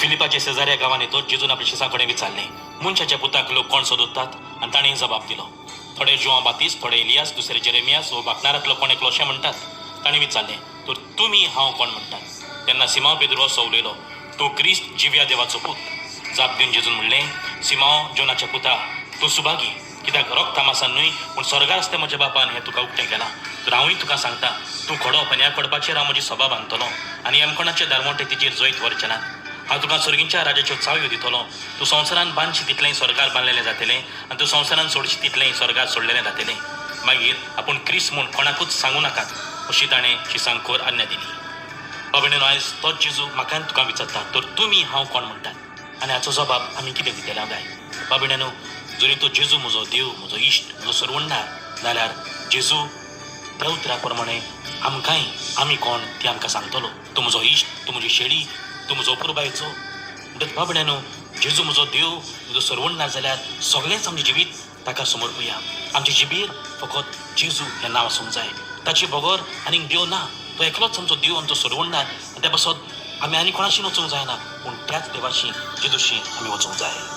फिलिपाचे शेजाऱ्या गांवांत येतोच जेजून आपल्या शिसां कडेन विचारलें, मनशाच्या पुताक लोक कोण सोदतात? आनी ताणें जबाब दिलो. थोडे जुआं बातिस्त, थोडे इलियास, दुसरे जेरेमियास व बाकनारांतलो कोण एकलो अशें म्हणटात. ताणें विचारलें, तर तुमी हांव कोण म्हणटात? तेन्ना सिमांव पेद्रो असो उलयलो, तूं क्रिस्त जिव्या देवाचो पूत. जाप दिवन जेजून म्हणलें, सिमांव जोनाच्या पुता, तूं सुभागी, कित्याक रोग तामासान न्हय पूण स्वर्गार आसता म्हज्या बापान हें तुका उक्तें केलां. तर हांवूय तुका सांगता, तूं खडप आनी ह्या खडपाचेर हांव म्हजी सभा बांदतलो आनी एमकोणाचे दारवोटे तिचेर जैत व्हरचे नात. हांव तुका स्वर्गींच्या राजाच्यो चाव्यो दितलो. तूं संवसारान बांदशी तितलें स्वर्गार बांदलेलें जातलें आनी तूं संवसारान सोडशी तितलें स्वर्गार सोडलेलें जातलें. मागीर आपूण क्रिस्त म्हूण कोणाकूच सांगूं नाकात अशी ताणें शिसांकोर आज्ञा दिली. बाबडेनो, आयज तोच जेजू म्हाका तुका विचारता, तर तुमी हांव कोण म्हणटात? आनी हाचो जबाब आमी कितें दितले गाय? बाबडेनो, जरी तो जेजू म्हजो देव, म्हजो इश्ट, म्हजो सरवंडार, जाल्यार जेजू त्या उतरा प्रमाणे आमकांय आमी कोण ती आमकां सांगतलो. तूं म्हजो इश्ट, तूं म्हजी शेळी, तूं म्हजो पुरबायचो. म्हणटच बाबड्यानो, जेजू म्हजो देव, म्हजो सरवंडार जाल्यार सगळेंच आमचें जिवीत ताका समर्पुया. आमचे जिबेर फकत जेजू हें नांव आसूंक जाय. ताचे बगर आनीक देव ना. तो एकलोच आमचो देव, आमचो सरवंडार. आनी त्या पासत आमी आनी कोणाशी वचूंक जायना, पूण त्याच देवाशी जेजूशी आमी वचूंक जाय.